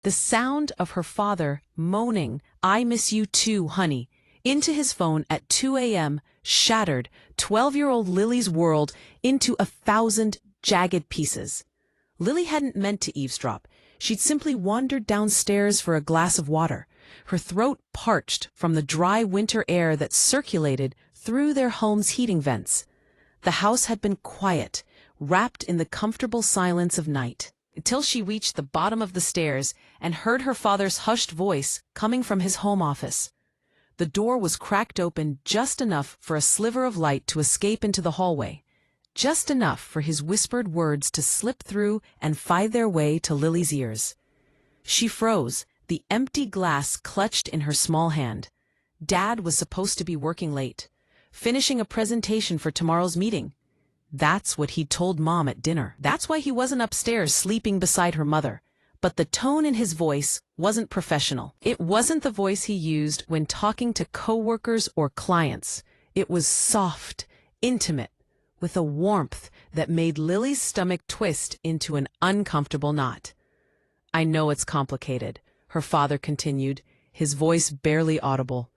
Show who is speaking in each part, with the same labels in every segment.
Speaker 1: The sound of her father moaning, "I miss you too, honey," into his phone at 2 a.m. shattered 12-year-old Lily's world into 1,000 jagged pieces. Lily hadn't meant to eavesdrop. She'd simply wandered downstairs for a glass of water, her throat parched from the dry winter air that circulated through their home's heating vents. The house had been quiet, wrapped in the comfortable silence of night, until she reached the bottom of the stairs and heard her father's hushed voice coming from his home office. The door was cracked open just enough for a sliver of light to escape into the hallway, just enough for his whispered words to slip through and find their way to Lily's ears. She froze, the empty glass clutched in her small hand. Dad was supposed to be working late, finishing a presentation for tomorrow's meeting. That's what he'd told Mom at dinner. That's why he wasn't upstairs sleeping beside her mother. But the tone in his voice wasn't professional. It wasn't the voice he used when talking to coworkers or clients. It was soft, intimate, with a warmth that made Lily's stomach twist into an uncomfortable knot. "I know it's complicated," her father continued, his voice barely audible.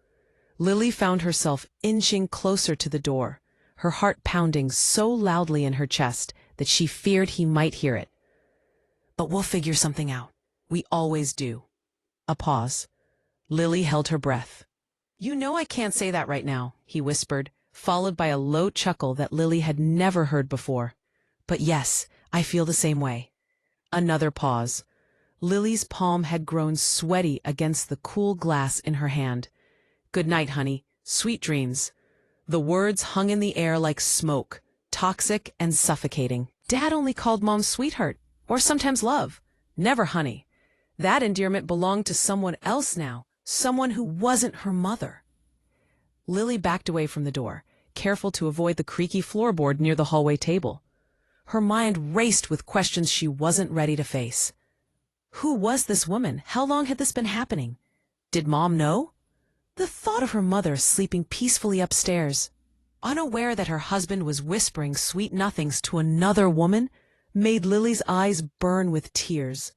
Speaker 1: Lily found herself inching closer to the door, her heart pounding so loudly in her chest that she feared he might hear it. "But we'll figure something out. We always do." A pause. Lily held her breath. "You know I can't say that right now," he whispered, followed by a low chuckle that Lily had never heard before. "But yes, I feel the same way." Another pause. Lily's palm had grown sweaty against the cool glass in her hand. "Good night, honey. Sweet dreams." The words hung in the air like smoke, toxic and suffocating. Dad only called Mom sweetheart, or sometimes love, never honey. That endearment belonged to someone else now, someone who wasn't her mother. Lily backed away from the door, careful to avoid the creaky floorboard near the hallway table. Her mind raced with questions she wasn't ready to face. Who was this woman? How long had this been happening? Did Mom know? The thought of her mother sleeping peacefully upstairs, unaware that her husband was whispering sweet nothings to another woman, made Lily's eyes burn with tears.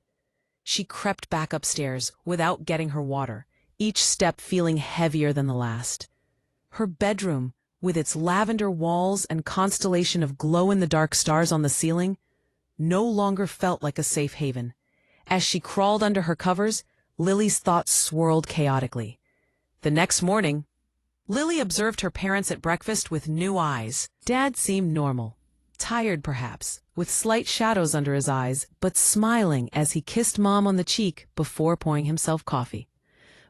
Speaker 1: She crept back upstairs without getting her water, each step feeling heavier than the last. Her bedroom, with its lavender walls and constellation of glow-in-the-dark stars on the ceiling, no longer felt like a safe haven. As she crawled under her covers, Lily's thoughts swirled chaotically. The next morning, Lily observed her parents at breakfast with new eyes. Dad seemed normal, tired perhaps, with slight shadows under his eyes, but smiling as he kissed Mom on the cheek before pouring himself coffee.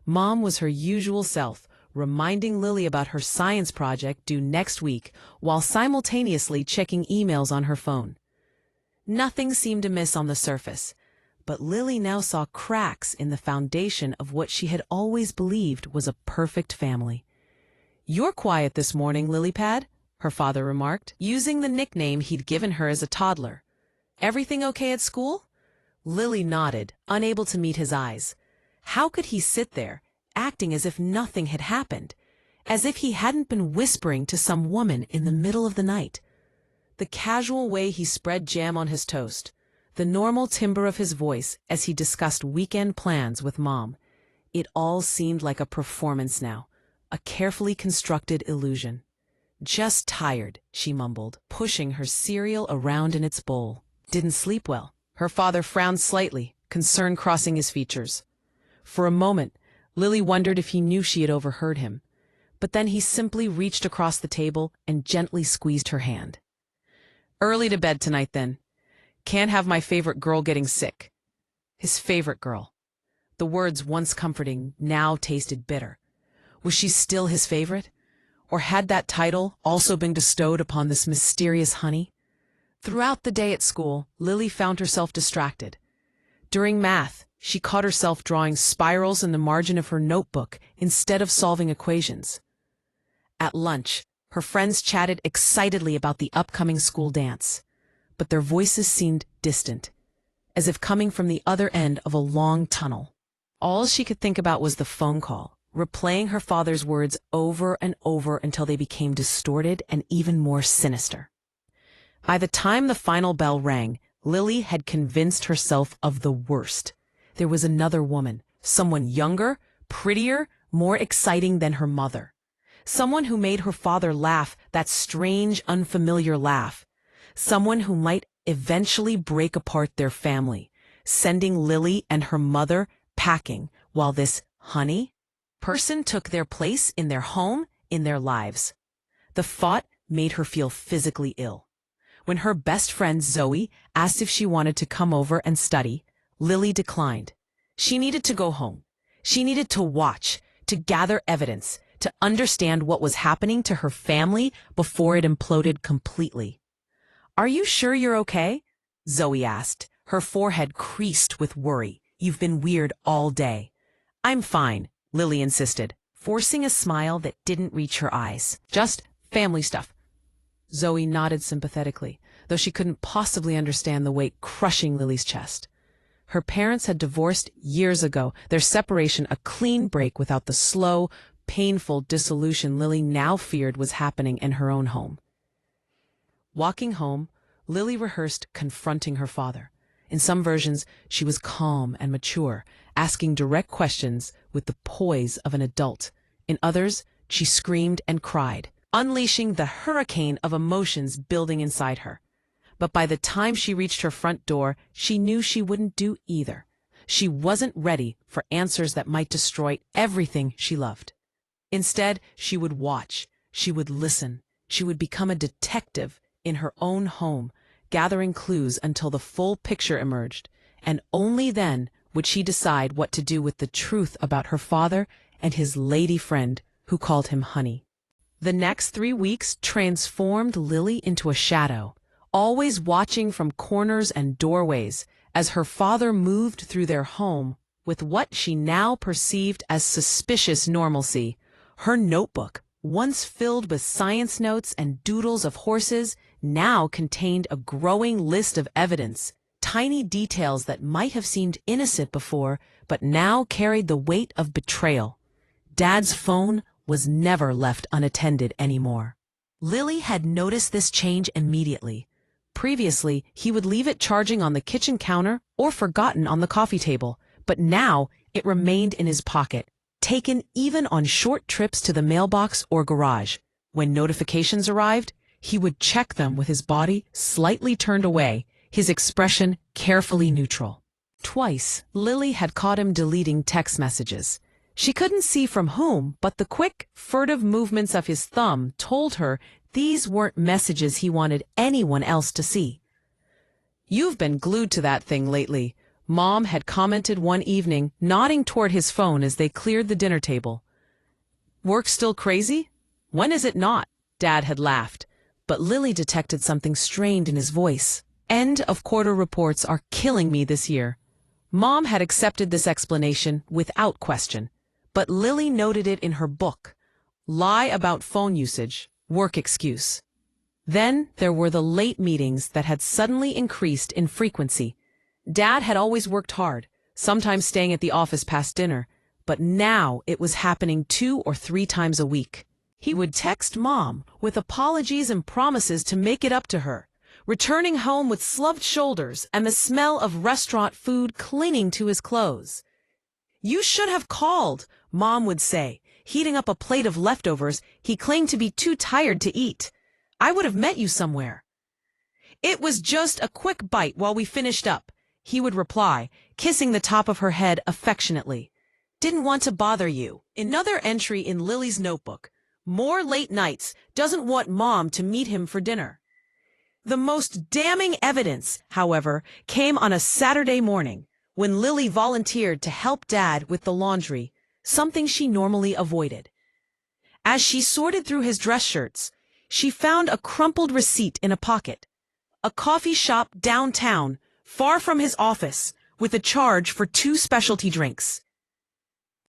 Speaker 1: Mom was her usual self, reminding Lily about her science project due next week while simultaneously checking emails on her phone. Nothing seemed amiss on the surface, but Lily now saw cracks in the foundation of what she had always believed was a perfect family. "You're quiet this morning, Lilypad," her father remarked, using the nickname he'd given her as a toddler. "Everything okay at school?" Lily nodded, unable to meet his eyes. How could he sit there, acting as if nothing had happened, as if he hadn't been whispering to some woman in the middle of the night? The casual way he spread jam on his toast, the normal timbre of his voice as he discussed weekend plans with Mom, it all seemed like a performance now, a carefully constructed illusion. "Just tired," she mumbled, pushing her cereal around in its bowl. "Didn't sleep well." Her father frowned slightly, concern crossing his features. For a moment, Lily wondered if he knew she had overheard him, but then he simply reached across the table and gently squeezed her hand. "Early to bed tonight, then. Can't have my favorite girl getting sick." His favorite girl. The words, once comforting, now tasted bitter. Was she still his favorite? Or had that title also been bestowed upon this mysterious honey? Throughout the day at school, Lily found herself distracted. During math, she caught herself drawing spirals in the margin of her notebook instead of solving equations. At lunch, her friends chatted excitedly about the upcoming school dance, but their voices seemed distant, as if coming from the other end of a long tunnel. All she could think about was the phone call, replaying her father's words over and over until they became distorted and even more sinister. By the time the final bell rang, Lily had convinced herself of the worst, there was another woman, someone younger, prettier, more exciting than her mother. Someone who made her father laugh, that strange, unfamiliar laugh. Someone who might eventually break apart their family, sending Lily and her mother packing while this honey person took their place in their home, in their lives. The thought made her feel physically ill. When her best friend Zoe asked if she wanted to come over and study, Lily declined. She needed to go home. She needed to watch, to gather evidence, to understand what was happening to her family before it imploded completely. "Are you sure you're okay?" Zoe asked, her forehead creased with worry. "You've been weird all day." "I'm fine," Lily insisted, forcing a smile that didn't reach her eyes. "Just family stuff." Zoe nodded sympathetically, though she couldn't possibly understand the weight crushing Lily's chest. Her parents had divorced years ago, their separation a clean break without the slow, painful dissolution Lily now feared was happening in her own home. Walking home, Lily rehearsed confronting her father. In some versions, she was calm and mature, asking direct questions with the poise of an adult. In others, she screamed and cried, unleashing the hurricane of emotions building inside her. But by the time she reached her front door, she knew she wouldn't do either. She wasn't ready for answers that might destroy everything she loved. Instead, she would watch, she would listen, she would become a detective in her own home, gathering clues until the full picture emerged, and only then would she decide what to do with the truth about her father and his lady friend who called him Honey. The next 3 weeks transformed Lily into a shadow, always watching from corners and doorways as her father moved through their home with what she now perceived as suspicious normalcy. Her notebook, once filled with science notes and doodles of horses, now contained a growing list of evidence, tiny details that might have seemed innocent before, but now carried the weight of betrayal. Dad's phone was never left unattended anymore. Lily had noticed this change immediately. Previously, he would leave it charging on the kitchen counter or forgotten on the coffee table, but now it remained in his pocket, taken even on short trips to the mailbox or garage. When notifications arrived, he would check them with his body slightly turned away, his expression carefully neutral. Twice, Lily had caught him deleting text messages. She couldn't see from whom, but the quick, furtive movements of his thumb told her these weren't messages he wanted anyone else to see. "You've been glued to that thing lately," Mom had commented one evening, nodding toward his phone as they cleared the dinner table. "Work still crazy? When is it not?" Dad had laughed, but Lily detected something strained in his voice. "End of quarter reports are killing me this year." Mom had accepted this explanation without question, but Lily noted it in her book. Lie about phone usage, work excuse. Then there were the late meetings that had suddenly increased in frequency. Dad had always worked hard, sometimes staying at the office past dinner, but now it was happening 2 or 3 times a week. He would text Mom with apologies and promises to make it up to her, returning home with sloughed shoulders and the smell of restaurant food clinging to his clothes. "You should have called," Mom would say, heating up a plate of leftovers he claimed to be too tired to eat. "I would have met you somewhere." "It was just a quick bite while we finished up," he would reply, kissing the top of her head affectionately. "Didn't want to bother you." Another entry in Lily's notebook. More late nights, doesn't want Mom to meet him for dinner. The most damning evidence, however, came on a Saturday morning, when Lily volunteered to help Dad with the laundry, something she normally avoided. As she sorted through his dress shirts, she found a crumpled receipt in a pocket. A coffee shop downtown, far from his office, with a charge for 2 specialty drinks.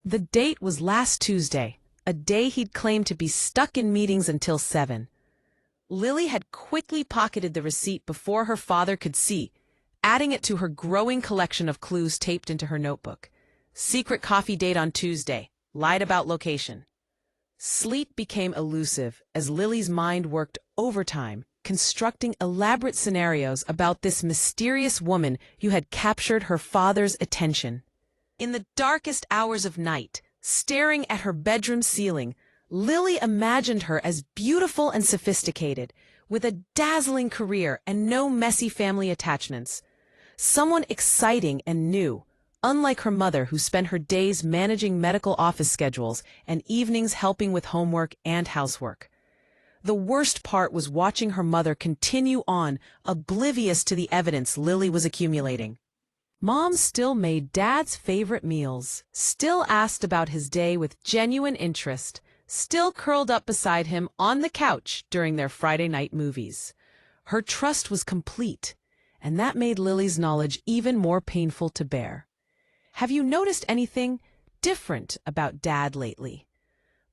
Speaker 1: The date was last Tuesday, a day he'd claimed to be stuck in meetings until 7. Lily had quickly pocketed the receipt before her father could see, adding it to her growing collection of clues taped into her notebook. Secret coffee date on Tuesday. Lied about location. Sleep became elusive as Lily's mind worked overtime, constructing elaborate scenarios about this mysterious woman who had captured her father's attention. In the darkest hours of night, staring at her bedroom ceiling, Lily imagined her as beautiful and sophisticated, with a dazzling career and no messy family attachments. Someone exciting and new, unlike her mother who spent her days managing medical office schedules and evenings helping with homework and housework. The worst part was watching her mother continue on, oblivious to the evidence Lily was accumulating. Mom still made Dad's favorite meals, still asked about his day with genuine interest, still curled up beside him on the couch during their Friday night movies. Her trust was complete, and that made Lily's knowledge even more painful to bear. Have you noticed anything different about Dad lately?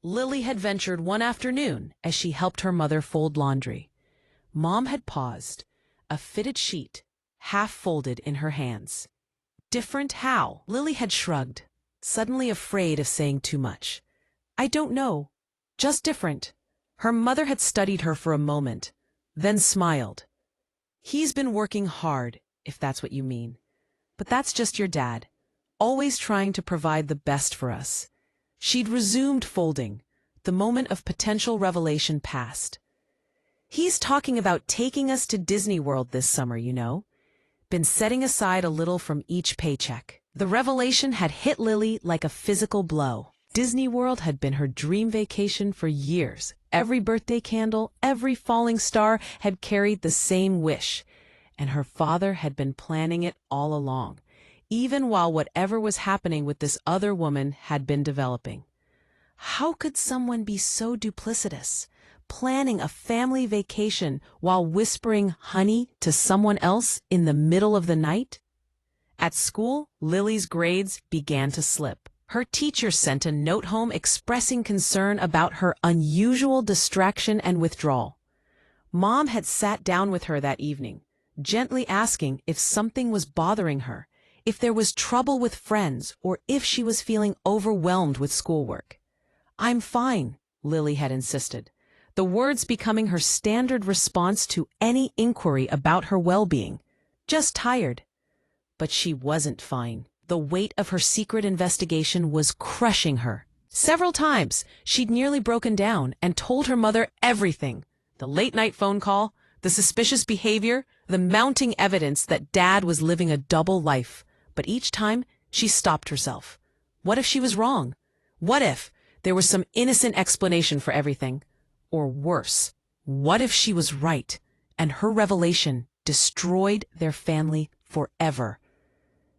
Speaker 1: Lily had ventured one afternoon as she helped her mother fold laundry. Mom had paused, a fitted sheet, half folded in her hands. Different how? Lily had shrugged, suddenly afraid of saying too much. I don't know. Just different. Her mother had studied her for a moment, then smiled. He's been working hard, if that's what you mean. But that's just your dad, always trying to provide the best for us. She'd resumed folding. The moment of potential revelation passed. He's talking about taking us to Disney World this summer, you know. Been setting aside a little from each paycheck. The revelation had hit Lily like a physical blow. Disney World had been her dream vacation for years. Every birthday candle, every falling star had carried the same wish. And her father had been planning it all along, even while whatever was happening with this other woman had been developing. How could someone be so duplicitous, planning a family vacation while whispering honey to someone else in the middle of the night? At school, Lily's grades began to slip. Her teacher sent a note home expressing concern about her unusual distraction and withdrawal. Mom had sat down with her that evening, gently asking if something was bothering her, if there was trouble with friends, or if she was feeling overwhelmed with schoolwork. I'm fine, Lily had insisted, the words becoming her standard response to any inquiry about her well-being. Just tired. But she wasn't fine. The weight of her secret investigation was crushing her. Several times, she'd nearly broken down and told her mother everything. The late-night phone call, the suspicious behavior, the mounting evidence that Dad was living a double life. But each time, she stopped herself. What if she was wrong? What if there was some innocent explanation for everything? Or worse, what if she was right, and her revelation destroyed their family forever?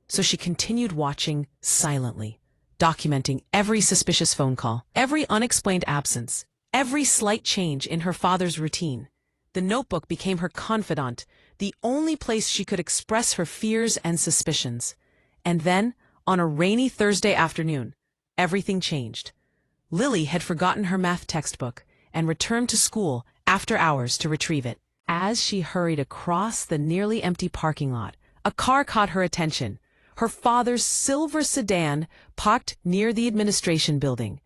Speaker 1: So she continued watching silently, documenting every suspicious phone call, every unexplained absence, every slight change in her father's routine. The notebook became her confidant, the only place she could express her fears and suspicions. And then, on a rainy Thursday afternoon, everything changed. Lily had forgotten her math textbook and returned to school after hours to retrieve it. As she hurried across the nearly empty parking lot, a car caught her attention. Her father's silver sedan parked near the administration building.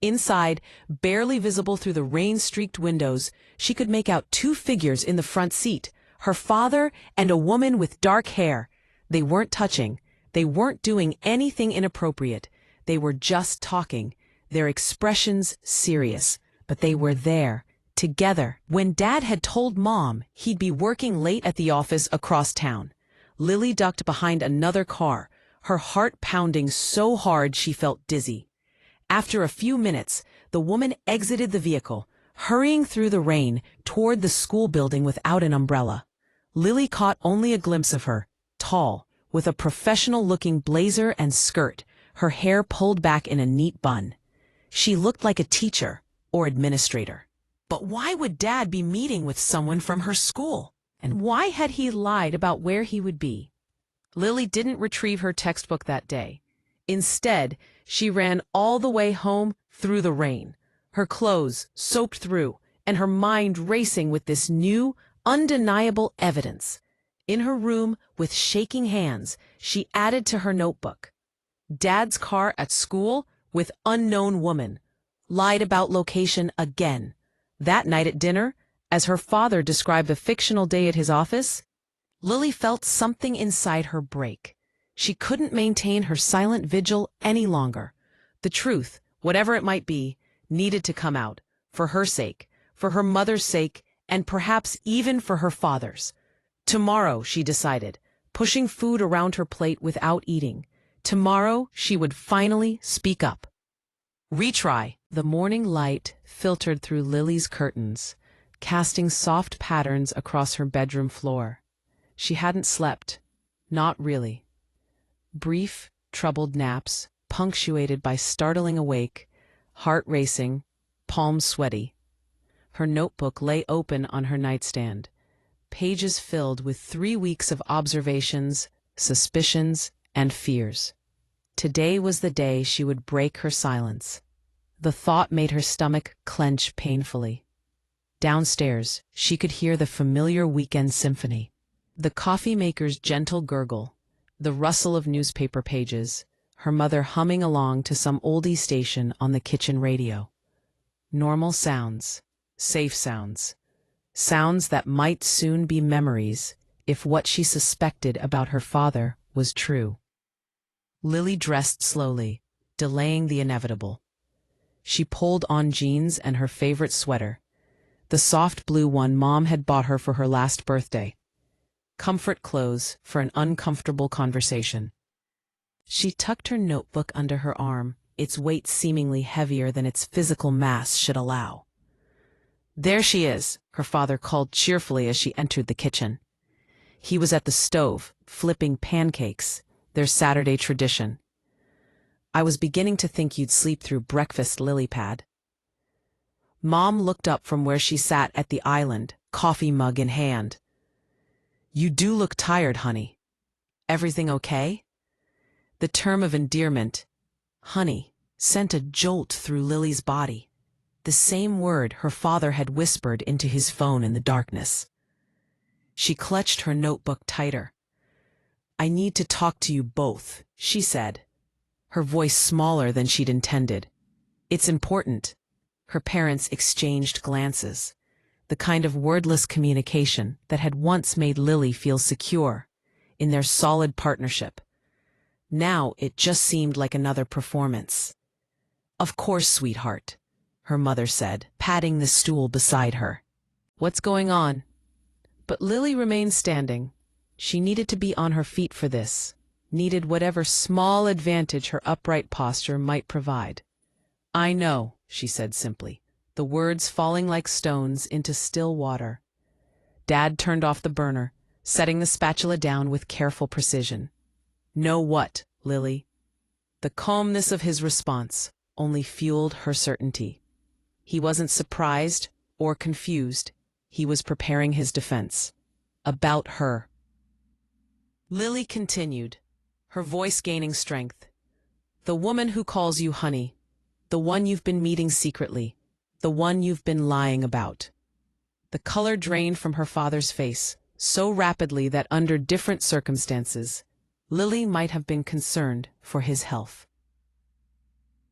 Speaker 1: Inside, barely visible through the rain-streaked windows, she could make out two figures in the front seat, her father and a woman with dark hair. They weren't touching. They weren't doing anything inappropriate. They were just talking, their expressions serious. But they were there, together. When Dad had told Mom he'd be working late at the office across town, Lily ducked behind another car, her heart pounding so hard she felt dizzy. After a few minutes, the woman exited the vehicle, hurrying through the rain toward the school building without an umbrella. Lily caught only a glimpse of her, tall, with a professional-looking blazer and skirt, her hair pulled back in a neat bun. She looked like a teacher or administrator. But why would Dad be meeting with someone from her school? And why had he lied about where he would be? Lily didn't retrieve her textbook that day. Instead, she ran all the way home through the rain, her clothes soaked through, and her mind racing with this new, undeniable evidence. In her room, with shaking hands, she added to her notebook. Dad's car at school with unknown woman. Lied about location again. That night at dinner, as her father described a fictional day at his office, Lily felt something inside her break. She couldn't maintain her silent vigil any longer. The truth, whatever it might be, needed to come out, for her sake, for her mother's sake, and perhaps even for her father's. Tomorrow, she decided, pushing food around her plate without eating. Tomorrow, she would finally speak up. Retry. The morning light filtered through Lily's curtains, casting soft patterns across her bedroom floor. She hadn't slept. Not really. Brief, troubled naps, punctuated by startling awake, heart racing, palms sweaty. Her notebook lay open on her nightstand, pages filled with 3 weeks of observations, suspicions, and fears. Today was the day she would break her silence. The thought made her stomach clench painfully. Downstairs, she could hear the familiar weekend symphony. The coffee maker's gentle gurgle, the rustle of newspaper pages, her mother humming along to some oldie station on the kitchen radio. Normal sounds, safe sounds, sounds that might soon be memories if what she suspected about her father was true. Lily dressed slowly, delaying the inevitable. She pulled on jeans and her favorite sweater, the soft blue one Mom had bought her for her last birthday. Comfort clothes for an uncomfortable conversation. She tucked her notebook under her arm, its weight seemingly heavier than its physical mass should allow. "There she is," her father called cheerfully as she entered the kitchen. He was at the stove, flipping pancakes, their Saturday tradition. "I was beginning to think you'd sleep through breakfast, Lilypad." Mom looked up from where she sat at the island, coffee mug in hand. "You do look tired, honey. Everything okay?" The term of endearment, honey, sent a jolt through Lily's body. The same word her father had whispered into his phone in the darkness. She clutched her notebook tighter. "I need to talk to you both," she said, her voice smaller than she'd intended. "It's important." Her parents exchanged glances, the kind of wordless communication that had once made Lily feel secure in their solid partnership. Now it just seemed like another performance. "Of course, sweetheart," her mother said, patting the stool beside her. "What's going on?" But Lily remained standing. She needed to be on her feet for this, needed whatever small advantage her upright posture might provide. "I know," she said simply, the words falling like stones into still water. Dad turned off the burner, setting the spatula down with careful precision. "Know what, Lily?" The calmness of his response only fueled her certainty. He wasn't surprised or confused. He was preparing his defense. About her. Lily continued, her voice gaining strength. "The woman who calls you honey. The one you've been meeting secretly. The one you've been lying about." The color drained from her father's face, so rapidly that under different circumstances, Lily might have been concerned for his health.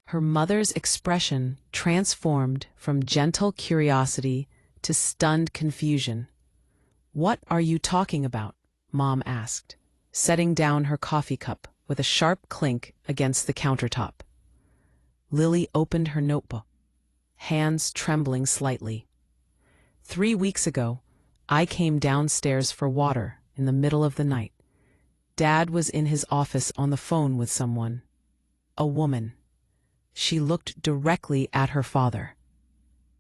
Speaker 1: Her mother's expression transformed from gentle curiosity to stunned confusion. "What are you talking about?" Mom asked, setting down her coffee cup with a sharp clink against the countertop. Lily opened her notebook, hands trembling slightly. 3 weeks ago, I came downstairs for water in the middle of the night. Dad was in his office on the phone with someone. A woman. She looked directly at her father,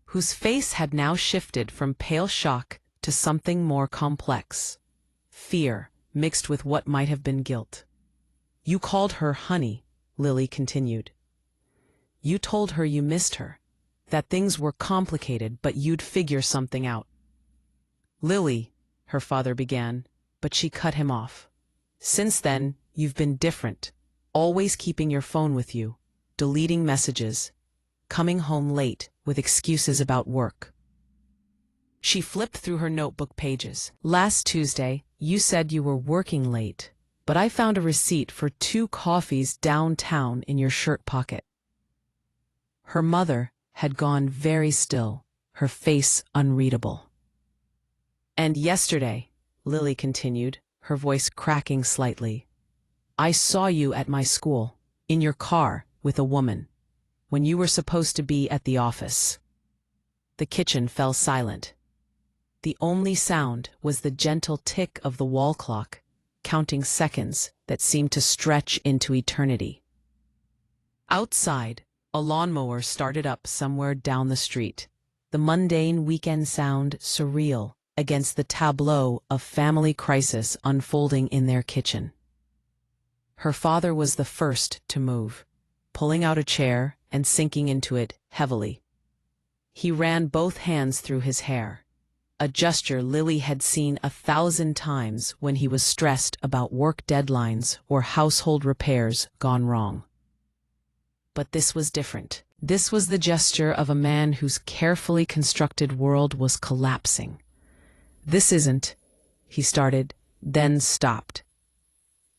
Speaker 1: whose face had now shifted from pale shock to something more complex. Fear, mixed with what might have been guilt. "You called her honey," Lily continued. "You told her you missed her, that things were complicated but you'd figure something out." "Lily," her father began, but she cut him off. "Since then, you've been different, always keeping your phone with you, deleting messages, coming home late with excuses about work." She flipped through her notebook pages. "Last Tuesday, you said you were working late, but I found a receipt for 2 coffees downtown in your shirt pocket." Her mother had gone very still, her face unreadable. "And yesterday," Lily continued, her voice cracking slightly, I saw you at my school, in your car, with a woman, when you were supposed to be at the office." The kitchen fell silent. The only sound was the gentle tick of the wall clock, counting seconds that seemed to stretch into eternity. Outside, a lawnmower started up somewhere down the street, the mundane weekend sound surreal against the tableau of family crisis unfolding in their kitchen. Her father was the first to move, pulling out a chair and sinking into it heavily. He ran both hands through his hair, a gesture Lily had seen 1,000 times when he was stressed about work deadlines or household repairs gone wrong. But this was different. This was the gesture of a man whose carefully constructed world was collapsing. "This isn't," he started, then stopped.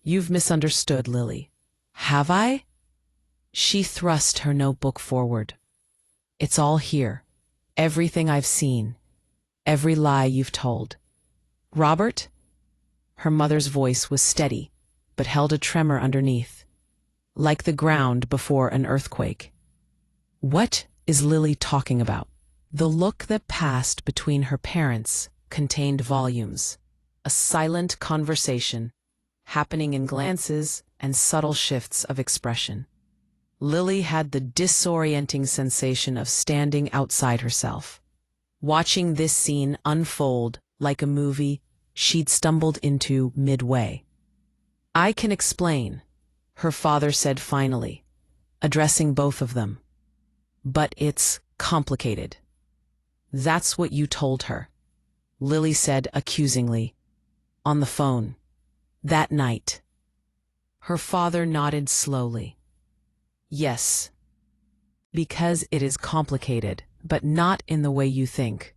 Speaker 1: "You've misunderstood, Lily." "Have I?" She thrust her notebook forward. "It's all here. Everything I've seen. Every lie you've told. Robert?" Her mother's voice was steady, but held a tremor underneath, like the ground before an earthquake. "What is Lily talking about?" The look that passed between her parents contained volumes, a silent conversation, happening in glances and subtle shifts of expression. Lily had the disorienting sensation of standing outside herself. Watching this scene unfold like a movie she'd stumbled into midway. "I can explain," her father said finally, addressing both of them. "But it's complicated." "That's what you told her," Lily said accusingly. "On the phone. That night." Her father nodded slowly. "Yes. Because it is complicated, but not in the way you think."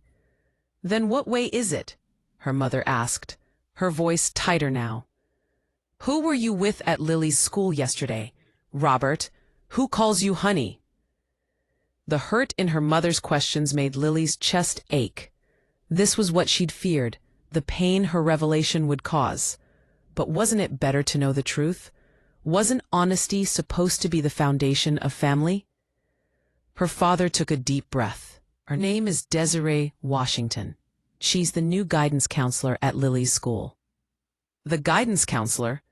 Speaker 1: "Then what way is it?" her mother asked, her voice tighter now. "Who were you with at Lily's school yesterday? Robert, who calls you honey?" The hurt in her mother's questions made Lily's chest ache. This was what she'd feared, the pain her revelation would cause. But wasn't it better to know the truth? Wasn't honesty supposed to be the foundation of family? Her father took a deep breath. "Her name is Desiree Washington. She's the new guidance counselor at Lily's school." "The guidance counselor?"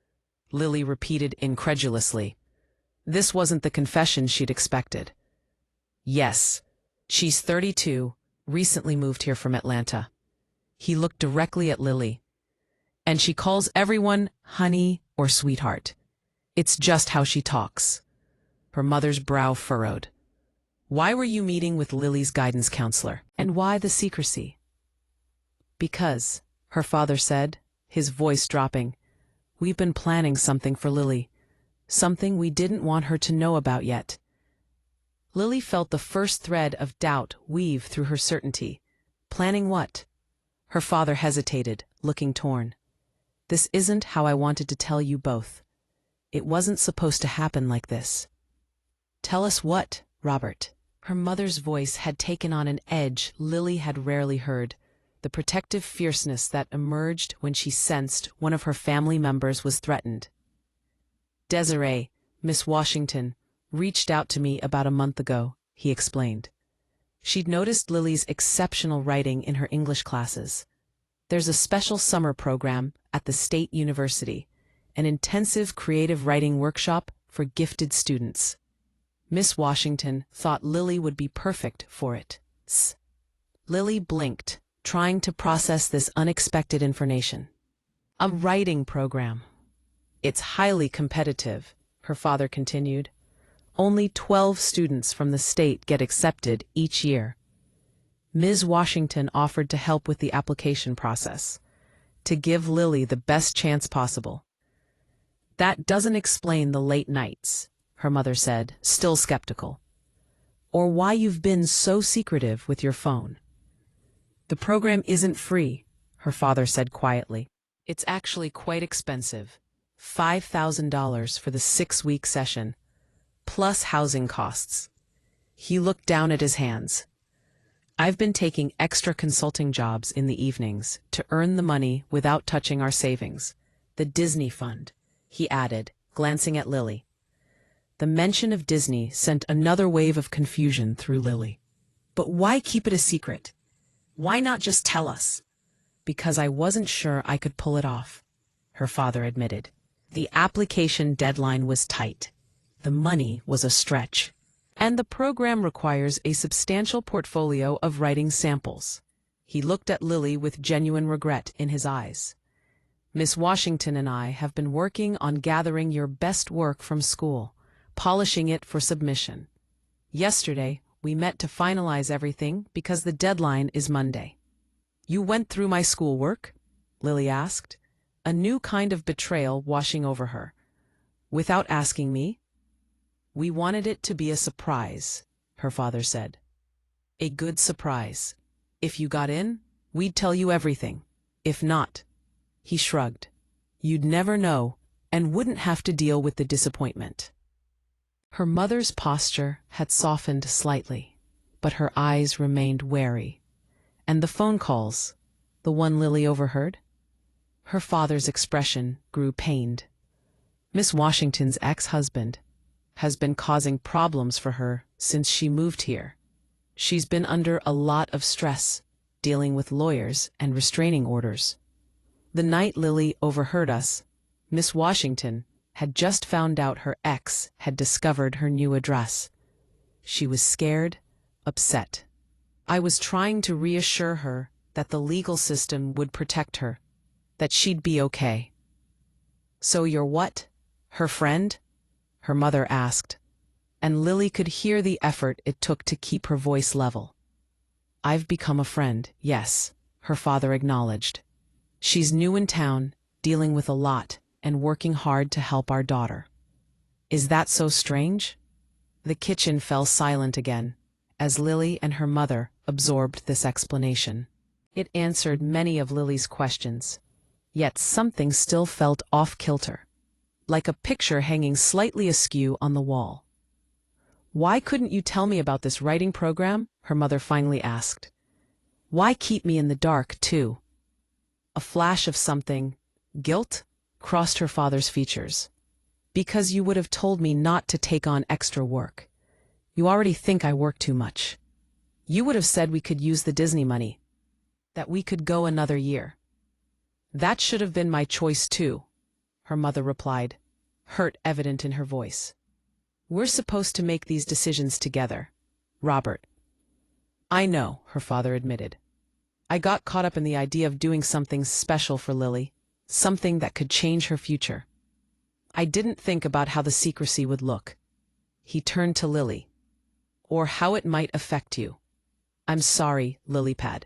Speaker 1: Lily repeated incredulously. This wasn't the confession she'd expected. "Yes. She's 32, recently moved here from Atlanta." He looked directly at Lily. "And she calls everyone honey or sweetheart. It's just how she talks." Her mother's brow furrowed. "Why were you meeting with Lily's guidance counselor? And why the secrecy?" "Because," her father said, his voice dropping, "we've been planning something for Lily. Something we didn't want her to know about yet." Lily felt the first thread of doubt weave through her certainty. Planning what? Her father hesitated, looking torn. "This isn't how I wanted to tell you both. It wasn't supposed to happen like this." "Tell us what, Robert?" Her mother's voice had taken on an edge Lily had rarely heard, the protective fierceness that emerged when she sensed one of her family members was threatened. "Desiree, Miss Washington, reached out to me about a month ago," he explained. "She'd noticed Lily's exceptional writing in her English classes. There's a special summer program at the State University, an intensive creative writing workshop for gifted students. Miss Washington thought Lily would be perfect for it." Lily blinked, trying to process this unexpected information. "A writing program. It's highly competitive," her father continued. "Only 12 students from the state get accepted each year. Ms. Washington offered to help with the application process, to give Lily the best chance possible." "That doesn't explain the late nights," her mother said, still skeptical. "Or why you've been so secretive with your phone." "The program isn't free," her father said quietly. "It's actually quite expensive. $5,000 for the 6-week session, plus housing costs." He looked down at his hands. "I've been taking extra consulting jobs in the evenings to earn the money without touching our savings. The Disney Fund," he added, glancing at Lily. The mention of Disney sent another wave of confusion through Lily. But why keep it a secret? Why not just tell us? Because I wasn't sure I could pull it off, her father admitted. The application deadline was tight. The money was a stretch. And the program requires a substantial portfolio of writing samples. He looked at Lily with genuine regret in his eyes. Miss Washington and I have been working on gathering your best work from school, polishing it for submission. Yesterday, we met to finalize everything because the deadline is Monday. You went through my schoolwork? Lily asked, a new kind of betrayal washing over her. Without asking me? We wanted it to be a surprise, her father said. A good surprise. If you got in, we'd tell you everything. If not, he shrugged. You'd never know and wouldn't have to deal with the disappointment. Her mother's posture had softened slightly, but her eyes remained wary. And the phone calls, the one Lily overheard? Her father's expression grew pained. Miss Washington's ex-husband has been causing problems for her since she moved here. She's been under a lot of stress, dealing with lawyers and restraining orders. The night Lily overheard us, Miss Washington had just found out her ex had discovered her new address. She was scared, upset. I was trying to reassure her that the legal system would protect her, that she'd be okay. So you're what? Her friend? Her mother asked, and Lily could hear the effort it took to keep her voice level. I've become a friend, yes, her father acknowledged. She's new in town, dealing with a lot, and working hard to help our daughter. Is that so strange? The kitchen fell silent again, as Lily and her mother absorbed this explanation. It answered many of Lily's questions, yet something still felt off-kilter, like a picture hanging slightly askew on the wall. Why couldn't you tell me about this writing program? Her mother finally asked. Why keep me in the dark, too? A flash of something, guilt, crossed her father's features. Because you would have told me not to take on extra work. You already think I work too much. You would have said we could use the Disney money, that we could go another year. That should have been my choice too, her mother replied, hurt evident in her voice. We're supposed to make these decisions together, Robert. I know, her father admitted. I got caught up in the idea of doing something special for Lily, something that could change her future. I didn't think about how the secrecy would look. He turned to Lily. Or how it might affect you. I'm sorry, Lilypad.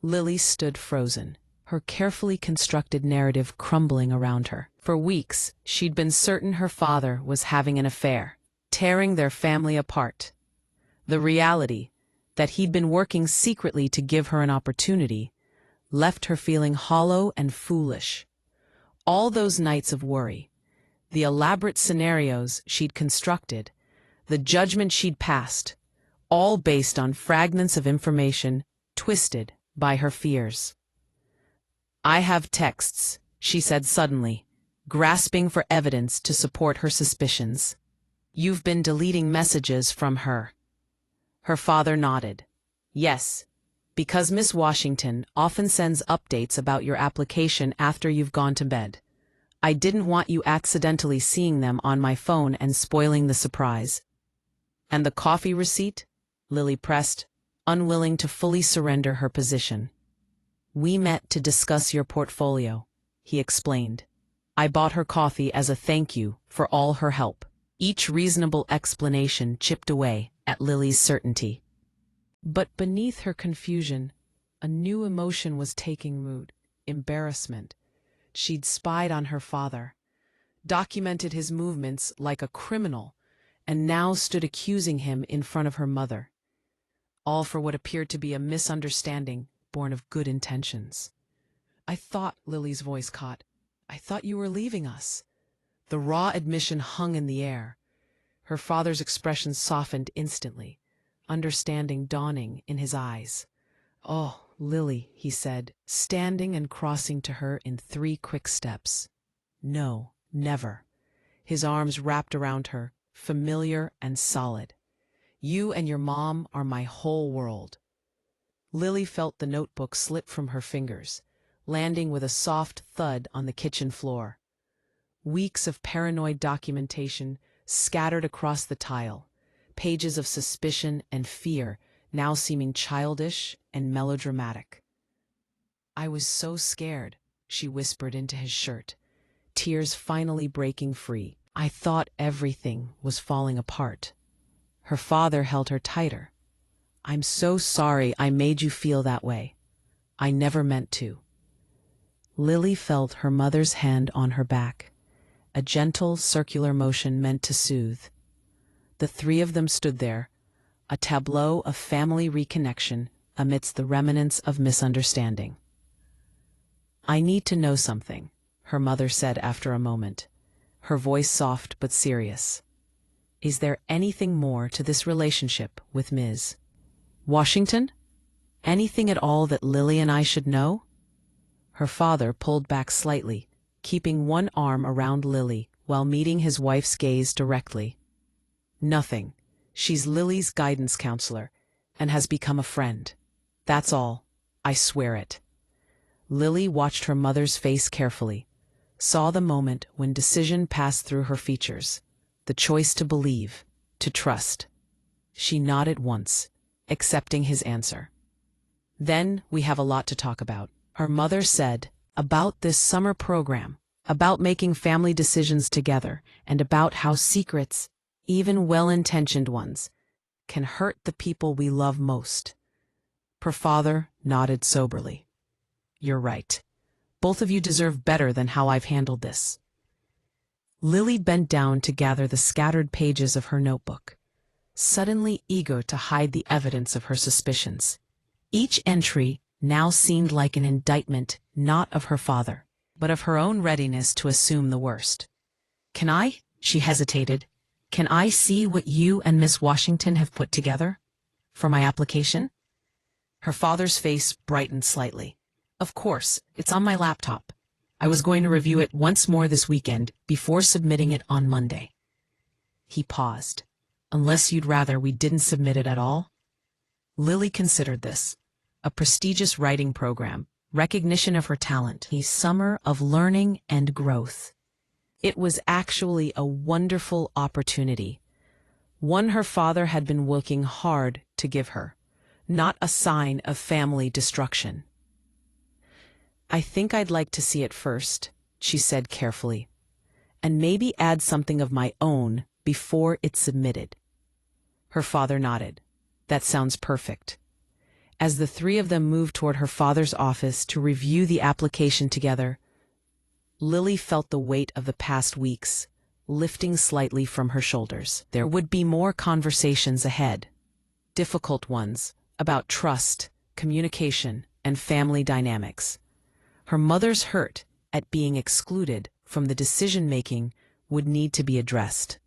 Speaker 1: Lily stood frozen, her carefully constructed narrative crumbling around her. For weeks, she'd been certain her father was having an affair, tearing their family apart. The reality, that he'd been working secretly to give her an opportunity, left her feeling hollow and foolish. All those nights of worry, the elaborate scenarios she'd constructed, the judgment she'd passed, all based on fragments of information twisted by her fears. I have texts, she said suddenly, grasping for evidence to support her suspicions. You've been deleting messages from her. Her father nodded. Yes, because Miss Washington often sends updates about your application after you've gone to bed. I didn't want you accidentally seeing them on my phone and spoiling the surprise. And the coffee receipt? Lily pressed, unwilling to fully surrender her position. We met to discuss your portfolio, he explained. I bought her coffee as a thank you for all her help. Each reasonable explanation chipped away at Lily's certainty. But beneath her confusion, a new emotion was taking root, embarrassment. She'd spied on her father, documented his movements like a criminal, and now stood accusing him in front of her mother. All for what appeared to be a misunderstanding born of good intentions. I thought, Lily's voice caught, I thought you were leaving us. The raw admission hung in the air. Her father's expression softened instantly, understanding dawning in his eyes. Oh, Lily, he said, standing and crossing to her in 3 quick steps. No, never. his arms wrapped around her, familiar and solid. You and your mom are my whole world. Lily felt the notebook slip from her fingers, landing with a soft thud on the kitchen floor. Weeks of paranoid documentation scattered across the tile, pages of suspicion and fear now seeming childish and melodramatic. "I was so scared," she whispered into his shirt, tears finally breaking free. "I thought everything was falling apart." Her father held her tighter. "I'm so sorry I made you feel that way. I never meant to." Lily felt her mother's hand on her back, a gentle circular motion meant to soothe. The three of them stood there, a tableau of family reconnection amidst the remnants of misunderstanding. "I need to know something," her mother said after a moment, her voice soft but serious. "Is there anything more to this relationship with Ms. Washington? Anything at all that Lily and I should know?" Her father pulled back slightly, keeping one arm around Lily while meeting his wife's gaze directly. "Nothing. She's Lily's guidance counselor and has become a friend. That's all. I swear it." Lily watched her mother's face carefully, saw the moment when decision passed through her features, the choice to believe, to trust. She nodded once, accepting his answer. "Then we have a lot to talk about," her mother said, "about this summer program, about making family decisions together, and about how secrets, even well-intentioned ones, can hurt the people we love most." Her father nodded soberly. "You're right. Both of you deserve better than how I've handled this." Lily bent down to gather the scattered pages of her notebook, suddenly eager to hide the evidence of her suspicions. Each entry now seemed like an indictment not of her father, but of her own readiness to assume the worst. "Can I?" she hesitated. "Can I see what you and Miss Washington have put together for my application?" Her father's face brightened slightly. "Of course, it's on my laptop. I was going to review it once more this weekend before submitting it on Monday." He paused. "Unless you'd rather we didn't submit it at all?" Lily considered this. A prestigious writing program, recognition of her talent, a summer of learning and growth. It was actually a wonderful opportunity, one her father had been working hard to give her, not a sign of family destruction. "I think I'd like to see it first," she said carefully, "and maybe add something of my own before it's submitted." Her father nodded. "That sounds perfect." As the three of them moved toward her father's office to review the application together, Lily felt the weight of the past weeks lifting slightly from her shoulders. There would be more conversations ahead, difficult ones, about trust, communication, and family dynamics. Her mother's hurt at being excluded from the decision-making would need to be addressed.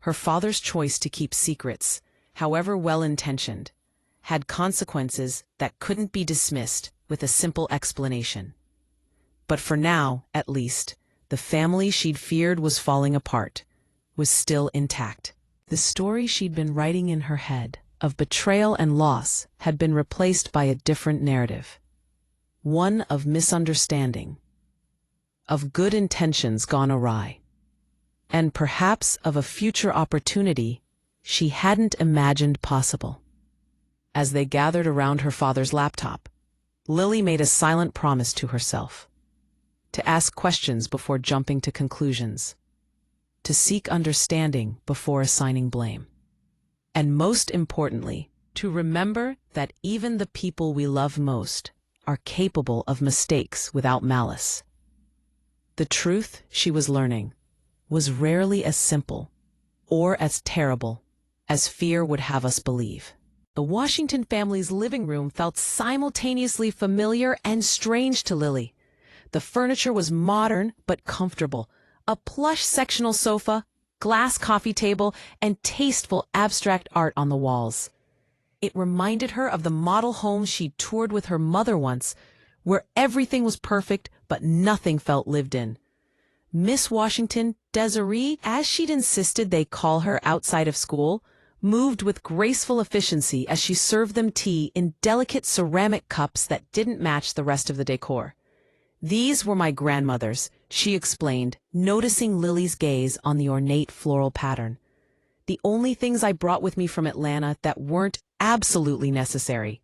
Speaker 1: Her father's choice to keep secrets, however well-intentioned, had consequences that couldn't be dismissed with a simple explanation. But for now, at least, the family she'd feared was falling apart was still intact. The story she'd been writing in her head of betrayal and loss had been replaced by a different narrative. One of misunderstanding, of good intentions gone awry, and perhaps of a future opportunity she hadn't imagined possible. As they gathered around her father's laptop, Lily made a silent promise to herself: to ask questions before jumping to conclusions, to seek understanding before assigning blame, and most importantly, to remember that even the people we love most are capable of mistakes without malice. The truth, she was learning, was rarely as simple or as terrible as fear would have us believe. The Washington family's living room felt simultaneously familiar and strange to Lily. The furniture was modern but comfortable. A plush sectional sofa, glass coffee table, and tasteful abstract art on the walls. It reminded her of the model home she'd toured with her mother once, where everything was perfect but nothing felt lived in. Miss Washington, Desiree, as she'd insisted they call her outside of school, moved with graceful efficiency as she served them tea in delicate ceramic cups that didn't match the rest of the decor. These were my grandmother's, she explained, noticing Lily's gaze on the ornate floral pattern. The only things I brought with me from Atlanta that weren't absolutely necessary.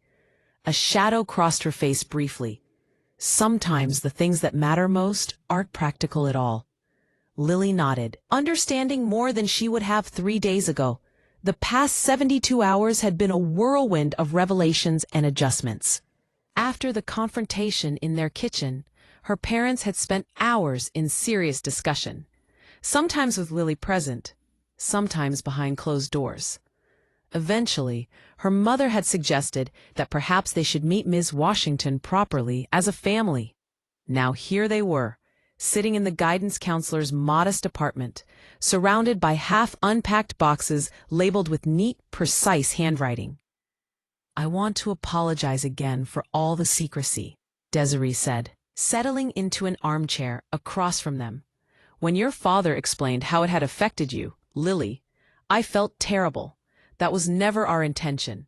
Speaker 1: A shadow crossed her face briefly. Sometimes the things that matter most aren't practical at all. Lily nodded, understanding more than she would have 3 days ago. The past 72 hours had been a whirlwind of revelations and adjustments. After the confrontation in their kitchen, her parents had spent hours in serious discussion, sometimes with Lily present, sometimes behind closed doors. Eventually, her mother had suggested that perhaps they should meet Ms. Washington properly as a family. Now here they were, sitting in the guidance counselor's modest apartment, surrounded by half-unpacked boxes labeled with neat, precise handwriting. "I want to apologize again for all the secrecy," Desiree said, settling into an armchair across from them. "When your father explained how it had affected you, Lily, I felt terrible. That was never our intention."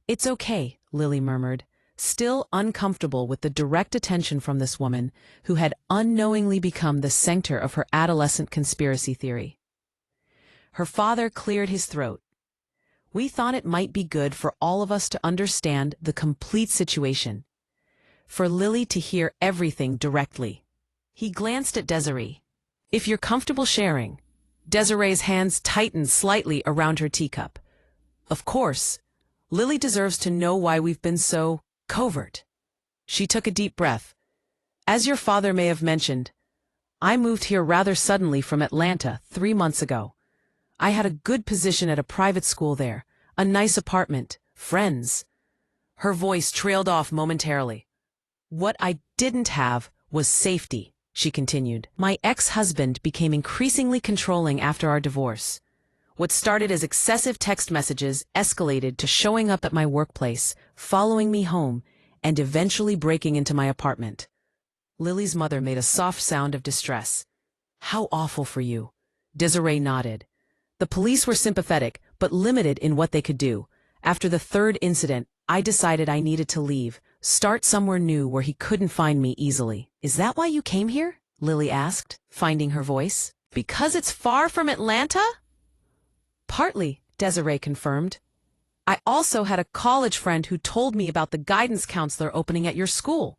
Speaker 1: "It's okay," Lily murmured, still uncomfortable with the direct attention from this woman who had unknowingly become the center of her adolescent conspiracy theory. Her father cleared his throat. "We thought it might be good for all of us to understand the complete situation, for Lily to hear everything directly." He glanced at Desiree. "If you're comfortable sharing." Desiree's hands tightened slightly around her teacup. "Of course, Lily deserves to know why we've been so covert." She took a deep breath. "As your father may have mentioned, I moved here rather suddenly from Atlanta 3 months ago. I had a good position at a private school there, a nice apartment, friends." Her voice trailed off momentarily. "What I didn't have was safety," she continued. "My ex-husband became increasingly controlling after our divorce. What started as excessive text messages escalated to showing up at my workplace, following me home, and eventually breaking into my apartment." Lily's mother made a soft sound of distress. "How awful for you." Desiree nodded. "The police were sympathetic, but limited in what they could do. After the 3rd incident, I decided I needed to leave, start somewhere new where he couldn't find me easily." "Is that why you came here?" Lily asked, finding her voice. "Because it's far from Atlanta?" "Partly," Desiree confirmed. "I also had a college friend who told me about the guidance counselor opening at your school.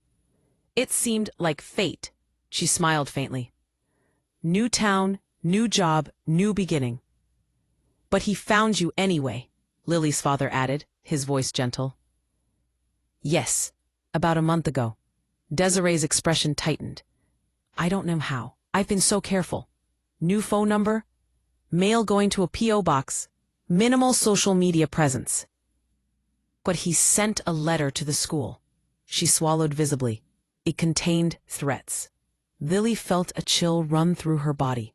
Speaker 1: It seemed like fate." She smiled faintly. "New town, new job, new beginning." "But he found you anyway," Lily's father added, his voice gentle. "Yes, about a month ago." Desiree's expression tightened. "I don't know how. I've been so careful. New phone number, mail going to a P.O. box, minimal social media presence." "But he sent a letter to the school." She swallowed visibly. It contained threats. Lily felt a chill run through her body.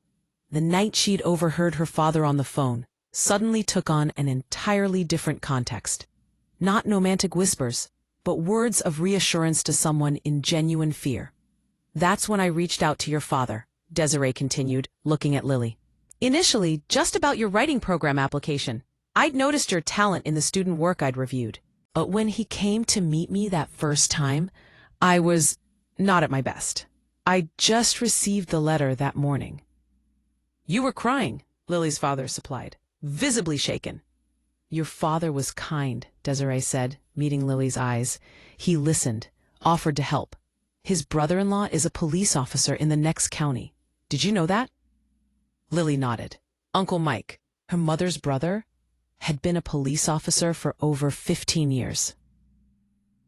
Speaker 1: The night she'd overheard her father on the phone suddenly took on an entirely different context. Not romantic whispers, but words of reassurance to someone in genuine fear. "That's when I reached out to your father," Desiree continued, looking at Lily. "Initially, just about your writing program application. I'd noticed your talent in the student work I'd reviewed. But when he came to meet me that first time, I was not at my best. I just received the letter that morning." "You were crying," Lily's father supplied, visibly shaken. "Your father was kind," Desiree said, meeting Lily's eyes. "He listened, offered to help. His brother-in-law is a police officer in the next county. Did you know that?" Lily nodded. Uncle Mike, her mother's brother, had been a police officer for over 15 years.